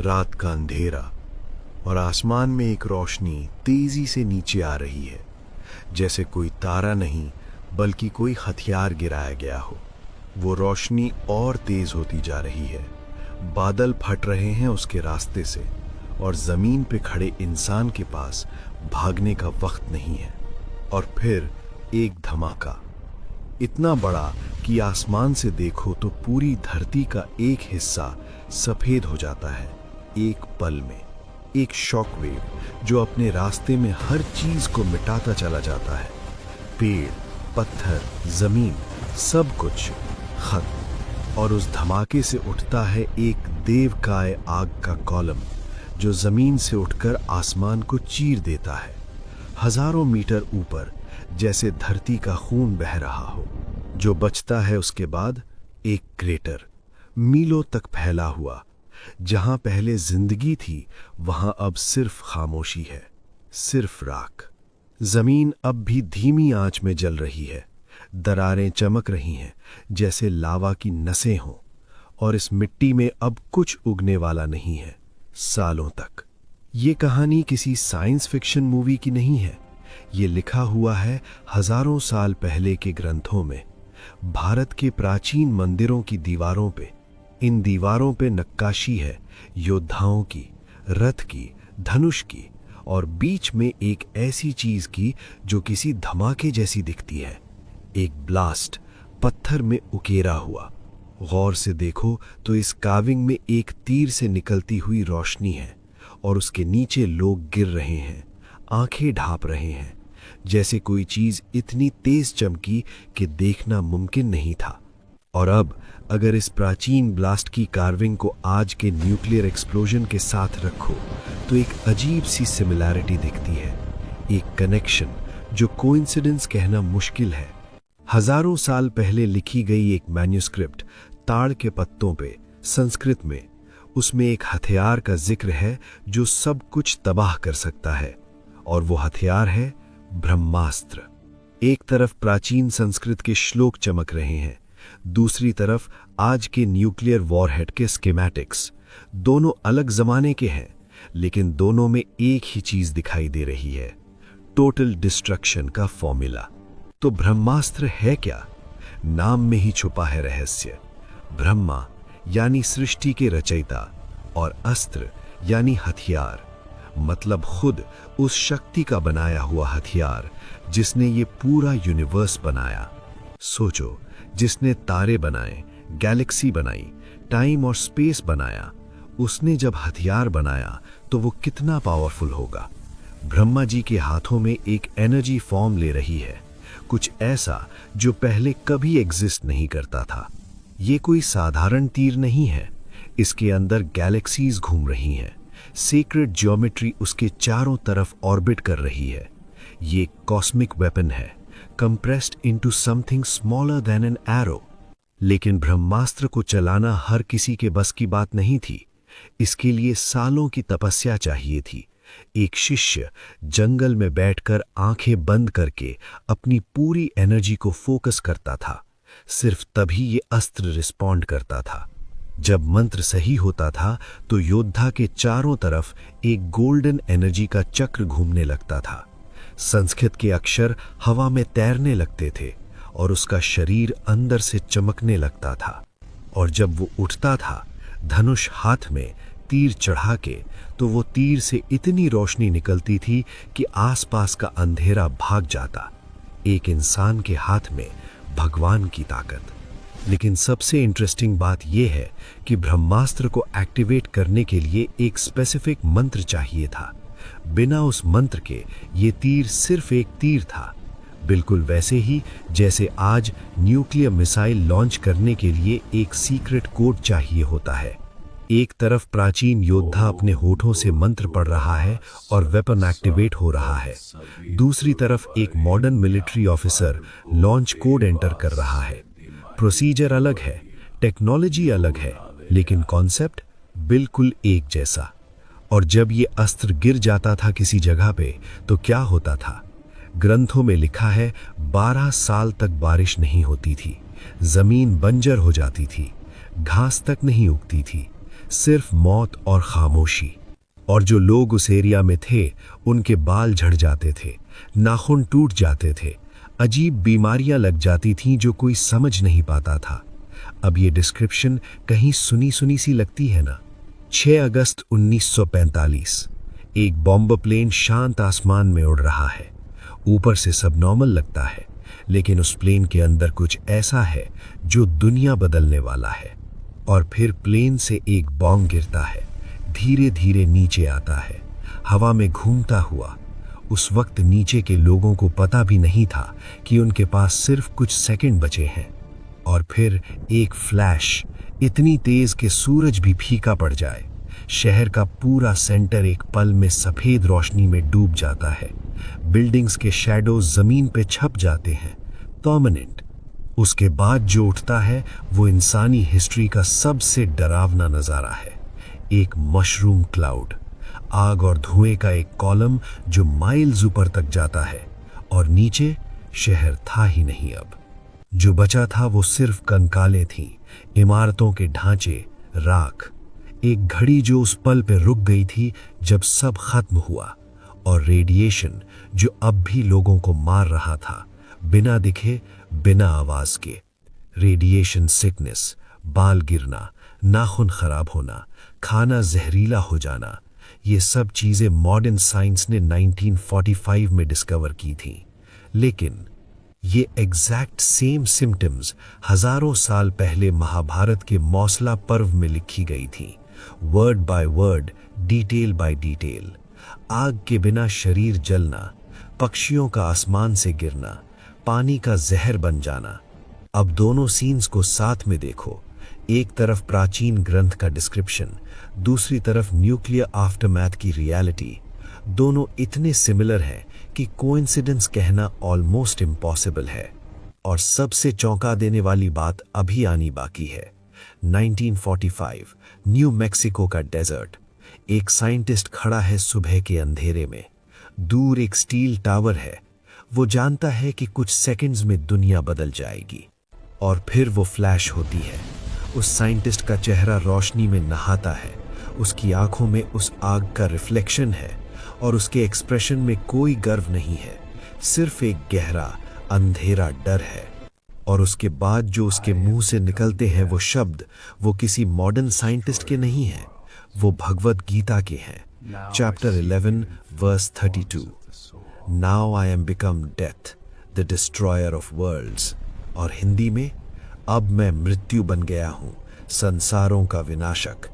रात का अंधेरा और आसमान में एक रोशनी तेजी से नीचे आ रही है, जैसे कोई तारा नहीं बल्कि कोई हथियार गिराया गया हो। वो रोशनी और तेज होती जा रही है, बादल फट रहे हैं उसके रास्ते से और जमीन पे खड़े इंसान के पास भागने का वक्त नहीं है। और फिर एक धमाका, इतना बड़ा कि आसमान से देखो तो पूरी धरती का एक हिस्सा सफेद हो जाता है एक पल में। एक शॉकवेव जो अपने रास्ते में हर चीज को मिटाता चला जाता है। पेड़, पत्थर, जमीन, सब कुछ खत्म। और उस धमाके से उठता है एक देवकाय आग का कॉलम जो जमीन से उठकर आसमान को चीर देता है। हजारों मीटर ऊपर जैसे धरती का खून बह रहा हो। जो बचता है उसके बाद एक क्रेटर, मीलों तक फैला हुआ। जहां पहले जिंदगी थी वहां अब सिर्फ खामोशी है, सिर्फ राख। जमीन अब भी धीमी आंच में जल रही है, दरारें चमक रही हैं जैसे लावा की नसें हों। और इस मिट्टी में अब कुछ उगने वाला नहीं है सालों तक। ये कहानी किसी साइंस फिक्शन मूवी की नहीं है, ये लिखा हुआ है हजारों साल पहले के ग्रंथों में। भारत के प्राचीन मंदिरों की दीवारों पे, इन दीवारों पे नक्काशी है योद्धाओं की, रथ की, धनुष की, और बीच में एक ऐसी चीज की जो किसी धमाके जैसी दिखती है। एक ब्लास्ट, पत्थर में उकेरा हुआ। गौर से देखो तो इस काविंग में एक तीर से निकलती हुई रोशनी है और उसके नीचे लोग गिर रहे हैं, आंखें ढांप रहे हैं, जैसे कोई चीज इतनी तेज चमकी कि देखना मुमकिन नहीं था। और अब अगर इस प्राचीन ब्लास्ट की कार्विंग को आज के न्यूक्लियर एक्सप्लोजन के साथ रखो तो एक अजीब सी सिमिलैरिटी दिखती है, एक कनेक्शन जो कोइंसिडेंस कहना मुश्किल है। हजारों साल पहले लिखी गई एक मैन्युस्क्रिप्ट ताड़ के पत्तों पे संस्कृत में, उसमें एक हथियार का जिक्र है जो सब कुछ तबाह कर सकता है, और वो हथियार है ब्रह्मास्त्र। एक तरफ प्राचीन संस्कृत के श्लोक चमक रहे हैं, दूसरी तरफ आज के न्यूक्लियर वॉरहेड के स्कीमेटिक्स। दोनों अलग जमाने के हैं, लेकिन दोनों में एक ही चीज दिखाई दे रही है, टोटल डिस्ट्रक्शन का फॉर्मूला। तो ब्रह्मास्त्र है क्या? नाम में ही छुपा है रहस्य। ब्रह्मा यानी सृष्टि के रचयिता और अस्त्र यानी हथियार, मतलब खुद उस शक्ति का बनाया हुआ हथियार जिसने ये पूरा यूनिवर्स बनाया। सोचो, जिसने तारे बनाए, गैलेक्सी बनाई, टाइम और स्पेस बनाया, उसने जब हथियार बनाया तो वो कितना पावरफुल होगा। ब्रह्मा जी के हाथों में एक एनर्जी फॉर्म ले रही है, कुछ ऐसा जो पहले कभी एग्जिस्ट नहीं करता था। ये कोई साधारण तीर नहीं है, इसके अंदर गैलेक्सीज घूम रही हैं, सीक्रेट ज्योमेट्री उसके चारों तरफ ऑर्बिट कर रही है। ये कॉस्मिक वेपन है, compressed into something smaller than an arrow. लेकिन ब्रह्मास्त्र को चलाना हर किसी के बस की बात नहीं थी। इसके लिए सालों की तपस्या चाहिए थी। एक शिष्य जंगल में बैठकर आंखें बंद करके अपनी पूरी एनर्जी को फोकस करता था। सिर्फ तभी ये अस्त्र रिस्पॉन्ड करता था। जब मंत्र सही होता था तो योद्धा के चारों तरफ एक गोल्डन एनर्जी का चक्र घूमने लगता था। संस्कृत के अक्षर हवा में तैरने लगते थे और उसका शरीर अंदर से चमकने लगता था। और जब वो उठता था धनुष हाथ में तीर चढ़ा के, तो वो तीर से इतनी रोशनी निकलती थी कि आसपास का अंधेरा भाग जाता। एक इंसान के हाथ में भगवान की ताकत। लेकिन सबसे इंटरेस्टिंग बात यह है कि ब्रह्मास्त्र को एक्टिवेट करने के लिए एक स्पेसिफिक मंत्र चाहिए था। बिना उस मंत्र के ये तीर सिर्फ एक तीर था, बिल्कुल वैसे ही जैसे आज न्यूक्लियर मिसाइल लॉन्च करने के लिए एक सीक्रेट कोड चाहिए होता है। एक तरफ प्राचीन योद्धा अपने होठों से मंत्र पढ़ रहा है और वेपन एक्टिवेट हो रहा है, दूसरी तरफ एक modern military officer launch code enter कर रहा है। प्रोसीजर अलग है, टेक्नोलॉजी अलग है, लेकिन कॉन्सेप्ट बिल्कुल एक जैसा। और जब ये अस्त्र गिर जाता था किसी जगह पे तो क्या होता था? ग्रंथों में लिखा है 12 साल तक बारिश नहीं होती थी, जमीन बंजर हो जाती थी, घास तक नहीं उगती थी, सिर्फ मौत और खामोशी। और जो लोग उस एरिया में थे उनके बाल झड़ जाते थे, नाखून टूट जाते थे, अजीब बीमारियां लग जाती थीं जो कोई समझ नहीं पाता था। अब ये डिस्क्रिप्शन कहीं सुनी सुनी सी लगती है ना। 6 अगस्त 1945, एक बॉम्बर प्लेन शांत आसमान में उड़ रहा है। ऊपर से सब नॉर्मल लगता है, लेकिन उस प्लेन के अंदर कुछ ऐसा है जो दुनिया बदलने वाला है। और फिर प्लेन से एक बॉम्ब गिरता है, धीरे धीरे नीचे आता है, हवा में घूमता हुआ। उस वक्त नीचे के लोगों को पता भी नहीं था कि उनके पास सिर्फ कुछ सेकंड बचे हैं। और फिर एक फ्लैश, इतनी तेज कि सूरज भी फीका पड़ जाए। शहर का पूरा सेंटर एक पल में सफेद रोशनी में डूब जाता है। बिल्डिंग्स के शैडोज जमीन पे छप जाते हैं, परमानेंट। उसके बाद जो उठता है वो इंसानी हिस्ट्री का सबसे डरावना नजारा है। एक मशरूम क्लाउड, आग और धुएं का एक कॉलम जो माइल्स ऊपर तक जाता है, और नीचे शहर था ही नहीं। अब जो बचा था वो सिर्फ कंकालें थीं, इमारतों के ढांचे, राख। एक घड़ी जो उस पल पे रुक गई थी जब सब खत्म हुआ, और रेडिएशन जो अब भी लोगों को मार रहा था, बिना दिखे, बिना आवाज के। रेडिएशन सिकनेस, बाल गिरना, नाखून खराब होना, खाना जहरीला हो जाना, ये सब चीजें मॉडर्न साइंस ने 1945 में डिस्कवर की थी। लेकिन ये एग्जैक्ट सेम सिम्टम्स हजारों साल पहले महाभारत के मौसला पर्व में लिखी गई थी, word by word, detail by detail. आग के बिना शरीर जलना, पक्षियों का आसमान से गिरना, पानी का जहर बन जाना। अब दोनों सीन्स को साथ में देखो। एक तरफ प्राचीन ग्रंथ का डिस्क्रिप्शन, दूसरी तरफ न्यूक्लियर आफ्टरमैथ की रियलिटी। दोनों इतने सिमिलर हैं कि कोइंसिडेंस कहना ऑलमोस्ट इम्पॉसिबल है। और सबसे चौंका देने वाली बात अभी आनी बाकी है। 1945, न्यू मैक्सिको का डेजर्ट। एक साइंटिस्ट खड़ा है सुबह के अंधेरे में। दूर एक स्टील टावर है। वो जानता है कि कुछ सेकंड्स में दुनिया बदल जाएगी। और फिर वो फ्लैश होती है। उस साइंटिस्ट का चेहरा रोशनी में नहाता है। उसकी आंखों में उस आग का रिफ्लेक्शन है, और उसके एक्सप्रेशन में कोई गर्व नहीं है, सिर्फ एक गहरा अंधेरा डर है। और उसके बाद जो उसके मुंह से निकलते हैं वो शब्द, वो किसी मॉडर्न साइंटिस्ट के नहीं हैं, वो भगवत गीता के हैं। Chapter 11 verse 32, now I am become death, the destroyer of worlds. और हिंदी में, अब मैं मृत्यु बन गया हूं, संसारों का विनाशक।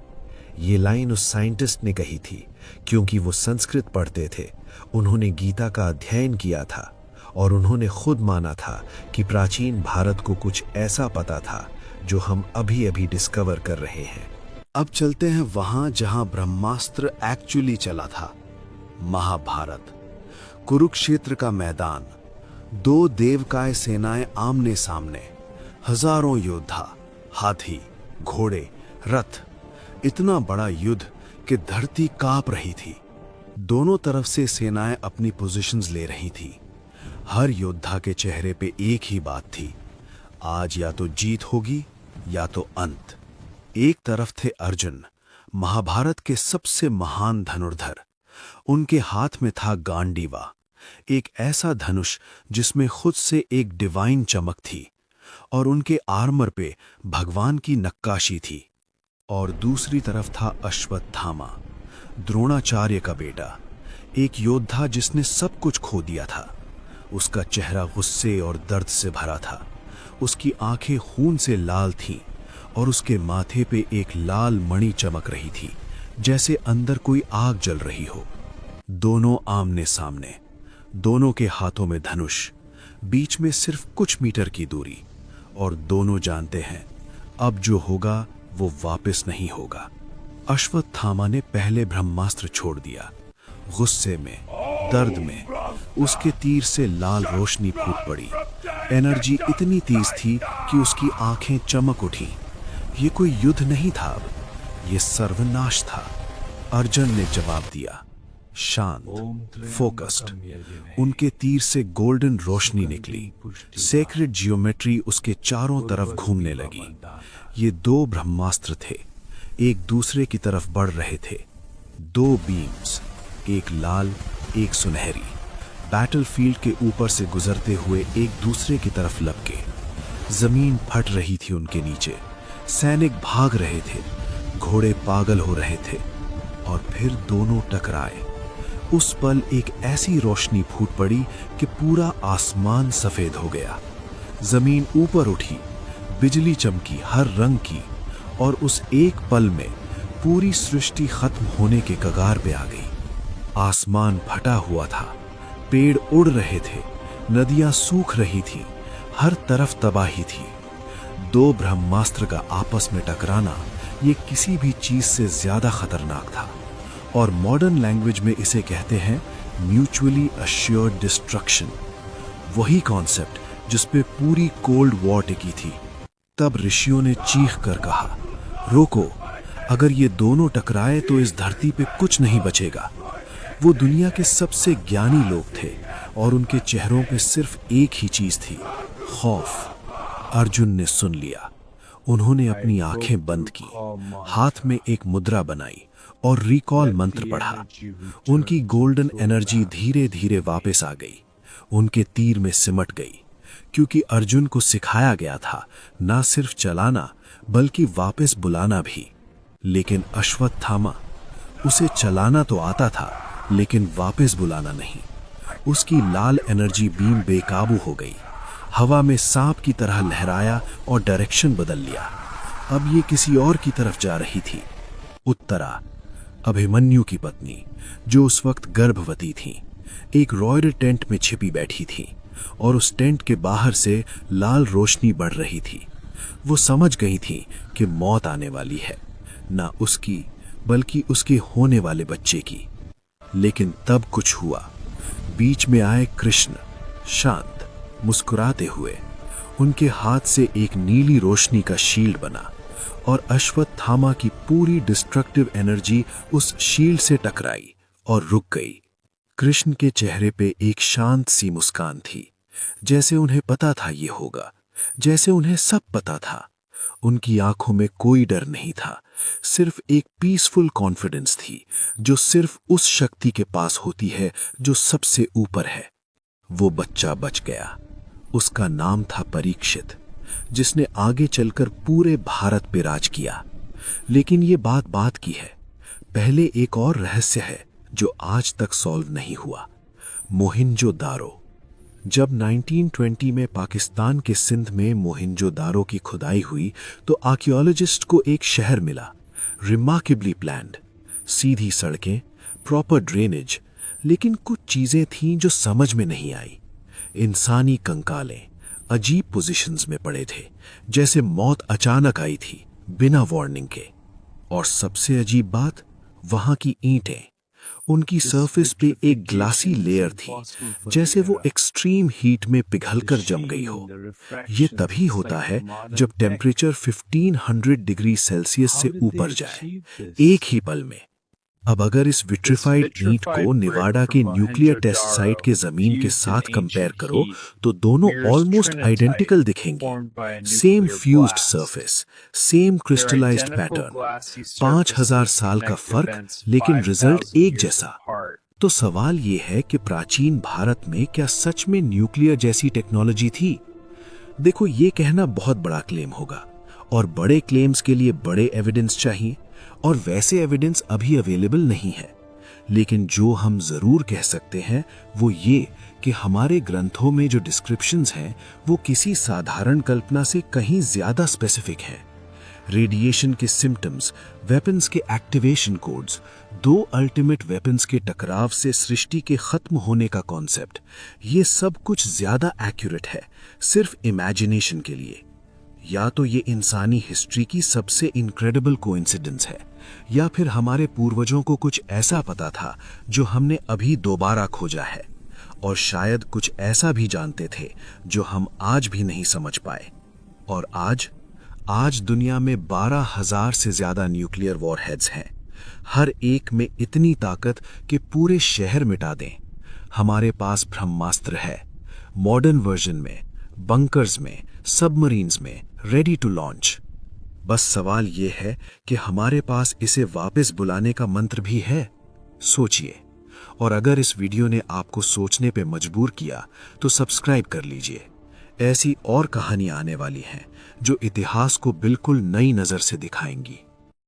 ये लाइन उस साइंटिस्ट ने कही थी क्योंकि वो संस्कृत पढ़ते थे। उन्होंने गीता का अध्ययन किया था, और उन्होंने खुद माना था कि प्राचीन भारत को कुछ ऐसा पता था जो हम अभी अभी डिस्कवर कर रहे हैं। अब चलते हैं वहां जहां ब्रह्मास्त्र एक्चुअली चला था, महाभारत। कुरुक्षेत्र का मैदान, 2 देवकाय सेनाएं आमने सामने, हजारों योद्धा, हाथी, घोड़े, रथ। इतना बड़ा युद्ध कि धरती कांप रही थी। दोनों तरफ से सेनाएं अपनी पोजीशंस ले रही थी। हर योद्धा के चेहरे पे एक ही बात थी, आज या तो जीत होगी या तो अंत। एक तरफ थे अर्जुन, महाभारत के सबसे महान धनुर्धर। उनके हाथ में था गांडीवा, एक ऐसा धनुष जिसमें खुद से एक डिवाइन चमक थी, और उनके आर्मर पे भगवान की नक्काशी थी। और दूसरी तरफ था अश्वत्थामा, द्रोणाचार्य का बेटा, एक योद्धा जिसने सब कुछ खो दिया था। उसका चेहरा गुस्से और दर्द से भरा था। उसकी आंखें खून से लाल थीं, और उसके माथे पे एक लाल मणि चमक रही थी, जैसे अंदर कोई आग जल रही हो। दोनों आमने सामने, दोनों के हाथों में धनुष, बीच में सिर्फ कुछ मीटर की दूरी। और दोनों जानते हैं अब जो होगा वो वापस नहीं होगा। अश्वत्थामा ने पहले ब्रह्मास्त्र छोड़ दिया। गुस्से में, दर्द में उसके तीर से लाल रोशनी फूट पड़ी। एनर्जी इतनी तेज थी कि उसकी आंखें चमक उठी। ये कोई युद्ध नहीं था, अब ये सर्वनाश था। अर्जुन ने जवाब दिया, शांत, फोकस्ड। उनके तीर से गोल्डन रोशनी निकली। सेक्रेड जियोमेट्री उसके चारों तरफ घूमने लगी। ये 2 ब्रह्मास्त्र थे, एक दूसरे की तरफ बढ़ रहे थे। दो बीम्स, एक लाल एक सुनहरी, बैटलफील्ड के ऊपर से गुजरते हुए एक दूसरे की तरफ लपके। जमीन फट रही थी उनके नीचे, सैनिक भाग रहे थे, घोड़े पागल हो रहे थे, और फिर दोनों टकराए। उस पल एक ऐसी रोशनी फूट पड़ी कि पूरा आसमान सफेद हो गया। जमीन ऊपर उठी, बिजली चमकी हर रंग की, और उस एक पल में पूरी सृष्टि खत्म होने के कगार पे आ गई। आसमान फटा हुआ था, पेड़ उड़ रहे थे, नदियां सूख रही थी, हर तरफ तबाही थी। दो ब्रह्मास्त्र का आपस में टकराना ये किसी भी चीज से ज्यादा खतरनाक था, और मॉडर्न लैंग्वेज में इसे कहते हैं म्यूचुअली अश्योर्ड डिस्ट्रक्शन। वही कॉन्सेप्ट जिस पे पूरी कोल्ड वॉर टिकी थी। तब ऋषियों ने चीख कर कहा, रोको, अगर ये दोनों टकराए तो इस धरती पे कुछ नहीं बचेगा। वो दुनिया के सबसे ज्ञानी लोग थे, और उनके चेहरों पे सिर्फ एक ही चीज थी, खौफ। अर्जुन ने सुन लिया। उन्होंने अपनी आंखें बंद की, हाथ में एक मुद्रा बनाई और रिकॉल मंत्र पढ़ा। उनकी गोल्डन एनर्जी धीरे धीरे वापस आ गई, उनके तीर में सिमट गई, क्योंकि अर्जुन को सिखाया गया था ना सिर्फ चलाना बल्कि वापस बुलाना भी। लेकिन अश्वत्थामा, उसे चलाना तो आता था लेकिन वापस बुलाना नहीं। उसकी लाल एनर्जी बीम बेकाबू हो गई, हवा में सांप की तरह लहराया और डायरेक्शन बदल लिया। अब ये किसी और की तरफ जा रही थी। उत्तरा, अभिमन्यु की पत्नी, जो उस वक्त गर्भवती थी, एक रॉयल टेंट में छिपी बैठी थी, और उस टेंट के बाहर से लाल रोशनी बढ़ रही थी। वो समझ गई थी कि मौत आने वाली है, ना उसकी बल्कि उसके होने वाले बच्चे की। लेकिन तब कुछ हुआ। बीच में आए कृष्ण, शांत, मुस्कुराते हुए। उनके हाथ से एक नीली रोशनी का शील्ड बना, और अश्वत्थामा की पूरी डिस्ट्रक्टिव एनर्जी उस शील्ड से टकराई और रुक गई। कृष्ण के चेहरे पे एक शांत सी मुस्कान थी, जैसे उन्हें पता था ये होगा, जैसे उन्हें सब पता था। उनकी आंखों में कोई डर नहीं था, सिर्फ एक पीसफुल कॉन्फिडेंस थी, जो सिर्फ उस शक्ति के पास होती है जो सबसे ऊपर है। वो बच्चा बच गया। उसका नाम था परीक्षित, जिसने आगे चलकर पूरे भारत पे राज किया। लेकिन ये बात की है। पहले एक और रहस्य है जो आज तक सॉल्व नहीं हुआ। मोहिंजोदारो। जब 1920 में पाकिस्तान के सिंध में मोहिंजोदारो की खुदाई हुई तो आर्कियोलॉजिस्ट को एक शहर मिला, रिमार्केबली प्लान्ड, सीधी सड़कें, प्रॉपर ड्रेनेज, लेकिन कुछ चीजें थीं जो समझ में नहीं आई। इंसानी कंकालें अजीब पोजीशंस में पड़े थे, जैसे मौत अचानक आई थी बिना वार्निंग के। और सबसे अजीब बात, वहां की ईंटें, उनकी सरफेस पे एक ग्लासी लेयर थी, जैसे वो एक्सट्रीम हीट में पिघलकर जम गई हो। ये तभी होता है जब टेम्परेचर 1500 डिग्री सेल्सियस से ऊपर जाए, एक ही पल में। अब अगर इस विट्रिफाइड ईंट को नेवाडा के न्यूक्लियर टेस्ट साइट के जमीन के साथ कंपेयर करो तो दोनों ऑलमोस्ट आइडेंटिकल दिखेंगे। Same fused surface, same crystallised pattern, 5000 साल का फर्क, लेकिन रिजल्ट एक जैसा। तो सवाल ये है कि प्राचीन भारत में क्या सच में न्यूक्लियर जैसी टेक्नोलॉजी थी? देखो, ये कहना बहुत बड़ा क्लेम होगा, और बड़े क्लेम्स के लिए बड़े एविडेंस चाहिए, और वैसे एविडेंस अभी अवेलेबल नहीं है। लेकिन जो हम जरूर कह सकते हैं वो ये कि हमारे ग्रंथों में जो डिस्क्रिप्शंस हैं वो किसी साधारण कल्पना से कहीं ज्यादा स्पेसिफिक हैं। रेडिएशन के सिम्टम्स, वेपन्स के एक्टिवेशन कोड्स, दो अल्टीमेट वेपन्स के टकराव से सृष्टि के खत्म होने का कॉन्सेप्ट, ये सब कुछ ज्यादा एक्यूरेट है सिर्फ इमेजिनेशन के लिए। या तो ये इंसानी हिस्ट्री की सबसे इनक्रेडिबल कोइंसिडेंस है, या फिर हमारे पूर्वजों को कुछ ऐसा पता था जो हमने अभी दोबारा खोजा है, और शायद कुछ ऐसा भी जानते थे जो हम आज भी नहीं समझ पाए। और आज दुनिया में 12,000 से ज्यादा न्यूक्लियर वॉरहेड्स हैं, हर एक में इतनी ताकत कि पूरे शहर मिटा दें। हमारे पास ब्रह्मास्त्र है, मॉडर्न वर्जन में, बंकर्स में, सबमरीन्स में, रेडी टू लॉन्च। बस सवाल ये है कि हमारे पास इसे वापस बुलाने का मंत्र भी है। सोचिए, और अगर इस वीडियो ने आपको सोचने पे मजबूर किया तो सब्सक्राइब कर लीजिए। ऐसी और कहानियां आने वाली हैं जो इतिहास को बिल्कुल नई नजर से दिखाएंगी।